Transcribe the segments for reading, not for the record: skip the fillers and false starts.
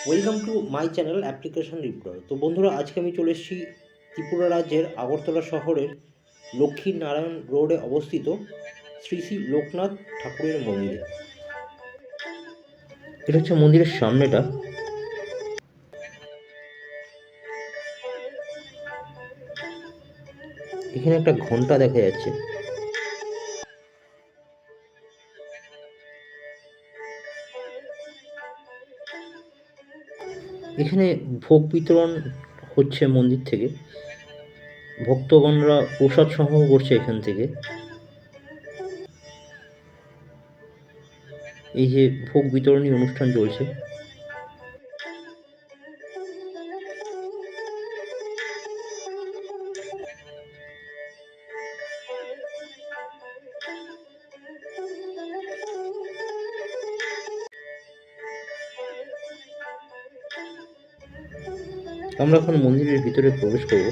Welcome to my channel application রিপ্লয়। তো বন্ধুরা, আজকে আমি চলে এসেছি ত্রিপুরা রাজ্যের আগরতলা শহরের লক্ষ্মী নারায়ণ রোডে অবস্থিত শ্রী শ্রী লোকনাথ ঠাকুরের মন্দিরে। এটা হচ্ছে মন্দিরের সামনেটা। এখানে একটা ঘন্টা দেখা যাচ্ছে। এখানে ভোগ বিতরণ হচ্ছে মন্দির থেকে। ভক্তগণরা প্রসাদ সংগ্রহ করছে এখান থেকে। এই যে ভোগ বিতরণী অনুষ্ঠান চলছে। আমরা এখন মন্দিরের ভিতরে প্রবেশ করব।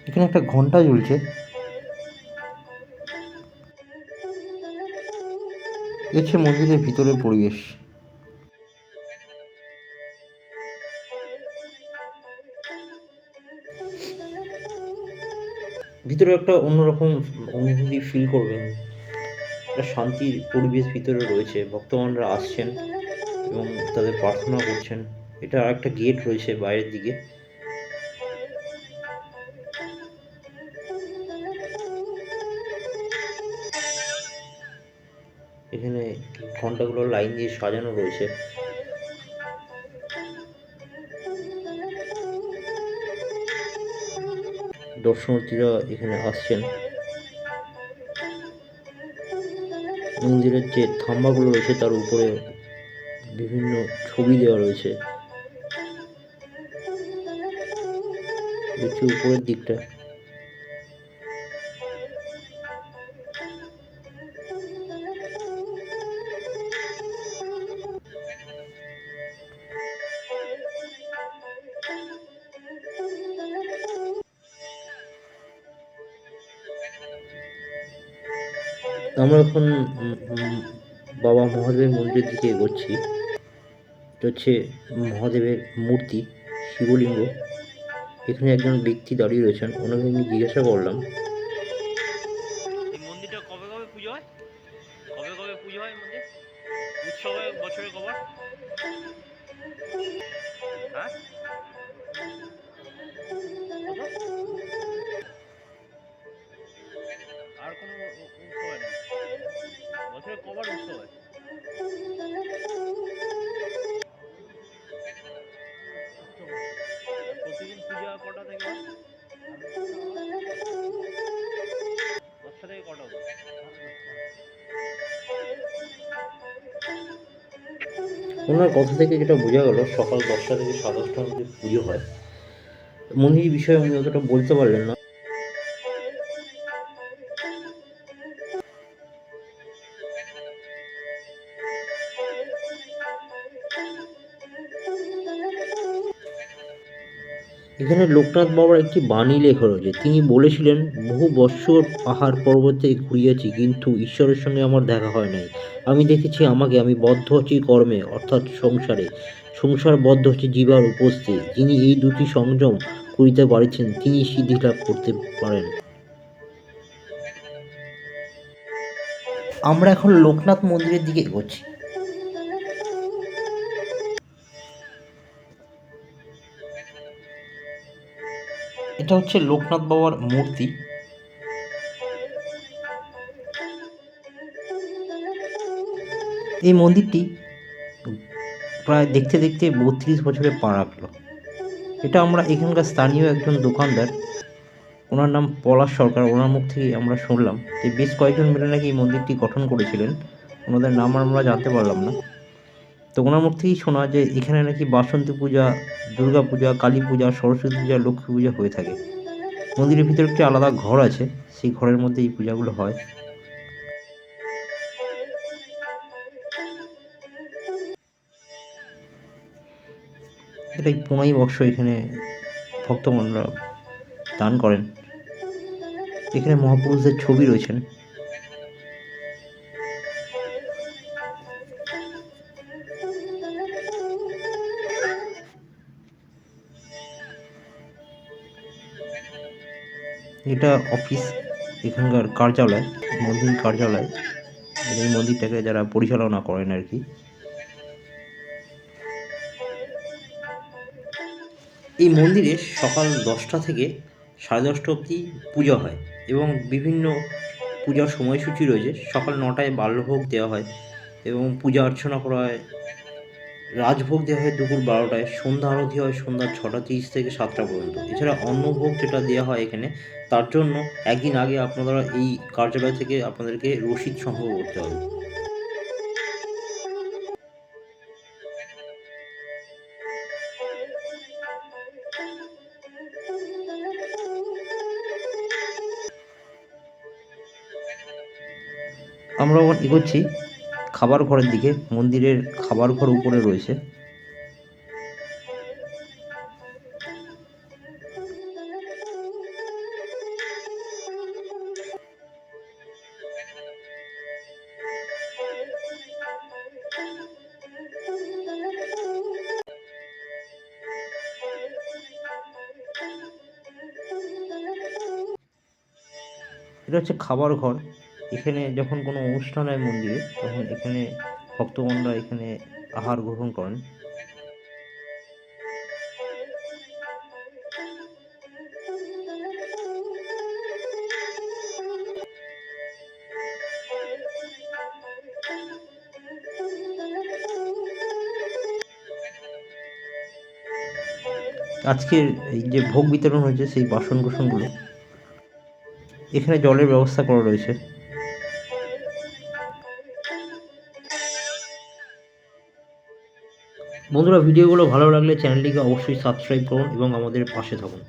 এখানে একটা ঘন্টা ঝুলছে। এ হচ্ছে মন্দিরের ভিতরের পরিবেশ। ভিতরে একটা অন্যরকম অনুভূতি ফিল করবেন। একটা শান্তির পরিবেশ ভিতরে রয়েছে। ভক্তগণরা আসছেন এবং তাদের প্রার্থনা করছেন। এটা একটা গেট রয়েছে বাইরের দিকে। এখানে ঘন্টাগুলো লাইন দিয়ে সাজানো রয়েছে। দর্শনার্থীরা এখানে আসছেন। মন্দিরের যে থাম্বাগুলো রয়েছে তার উপরে বিভিন্ন ছবি দেওয়া রয়েছে। দেখছি উপরের দিকটা। আমরা এখন বাবা মহাদেবের মন্দিরের দিকে এগোচ্ছি। এটা হচ্ছে মহাদেবের মূর্তি, শিবলিঙ্গ। এখানে একজন ব্যক্তি দাঁড়িয়ে রয়েছেন। ওনাকে আমি জিজ্ঞাসা করলাম এই মন্দিরটা কবে কবে পুজো হয়? কবে কবে পুজো হয় মন্দির? উৎসব হয় বছরে কবার? হ্যাঁ? কত? আর কোনো উৎসব হয় নাকি? বছরে কবার উৎসব হয়? আর প্রতিদিন পূজা কটা থেকে হয়? 10টা থেকে কটা অবধি? ওনার কথা থেকে যেটা বোঝা গেল, সকাল 10টা থেকে 10:30টার মধ্যে পুজো হয়। মন্দির বিষয়ে উনি অতটা বলতে পারলেন না। এখানে লোকনাথ বাবার একটি বাণী লেখা রয়েছে। তিনি বলেছিলেন, বহু বৎসর পাহাড় পর্বতে ঘুরিয়েছি, কিন্তু ঈশ্বরের সঙ্গে আমার দেখা হয় নাই। আমি দেখেছি আমাকে, আমি বদ্ধ হচ্ছি কর্মে, অর্থাৎ সংসারে। সংসার বদ্ধ হচ্ছে জীবার উপস্থিতি। যিনি এই দুটি সংযম করিতে পারিছেন, তিনি সিদ্ধি লাভ করতে পারেন। আমরা এখন লোকনাথ মন্দিরের দিকে এগোচ্ছি। এটা হচ্ছে লোকনাথ বাবার মূর্তি। এই মন্দিরটি প্রায় দেখতে দেখতে 32 বছরে পা রাখল। এটা আমরা এখানকার স্থানীয় একজন দোকানদার, ওনার নাম পলাশ সরকার, ওনার মুখ থেকেই আমরা শুনলাম যে বেশ কয়েকজন মিলে নাকি এই মন্দিরটি গঠন করেছিলেন। ওনাদের নাম আমরা জানতে পারলাম না। তো ওনার মুখ থেকেই শোনা যে এখানে নাকি বাসন্তী পূজা, দুর্গা পূজা, কালী পূজা, সরস্বতী পূজা, লক্ষ্মী পূজা হয়ে থাকে। মন্দিরের ভিতরে একটি আলাদা ঘর আছে, সেই ঘরের মধ্যে এই পূজাগুলো হয়। এটাই 15 বর্ষ এখানে ভক্তগণরা দান করেন। এখানে মহাপুরুষদের ছবি রয়েছেন। এটা অফিস, এখানকার কার্যালয়, মন্দির কার্যালয়। এই মন্দিরটাকে যারা পরিচালনা করেন আর কি। এই মন্দিরে সকাল 10টা থেকে 10:30 অবধি পূজা হয় এবং বিভিন্ন পূজার সময়সূচি রয়েছে। সকাল 9টায় বাল্যভোগ দেওয়া হয় এবং পূজা অর্চনা করা হয়। রাজভোগ দেওয়া হয় দুপুর 12টায়, সন্ধ্যা আরতি হয় সন্ধ্যা 6:30 থেকে 7টা পর্যন্ত। এছাড়া অন্নভোগ যেটা দেওয়া হয় এখানে, তার জন্য একদিন আগে আপনারা এই কার্যালয় থেকে আপনাদেরকে রসিদ সংগ্রহ করতে হবে। আমরা এখন এগোচ্ছি খাবার ঘরের দিকে। মন্দিরের খাবার ঘর উপরে রয়েছে। এটা হচ্ছে খাবার ঘর। এখানে যখন কোনো অনুষ্ঠান হয় মন্দিরে, তখন এখানে ভক্তগণরা এখানে আহার গ্রহণ করেন। আজকের এই যে ভোগ বিতরণ হয়েছে সেই বাসন কোসনগুলো এখানে জলের ব্যবস্থা করা রয়েছে। বন্ধুরা, ভিডিওগুলো ভালো লাগলে চ্যানেলটিকে অবশ্যই সাবস্ক্রাইব করুন এবং আমাদের পাশে থাকুন।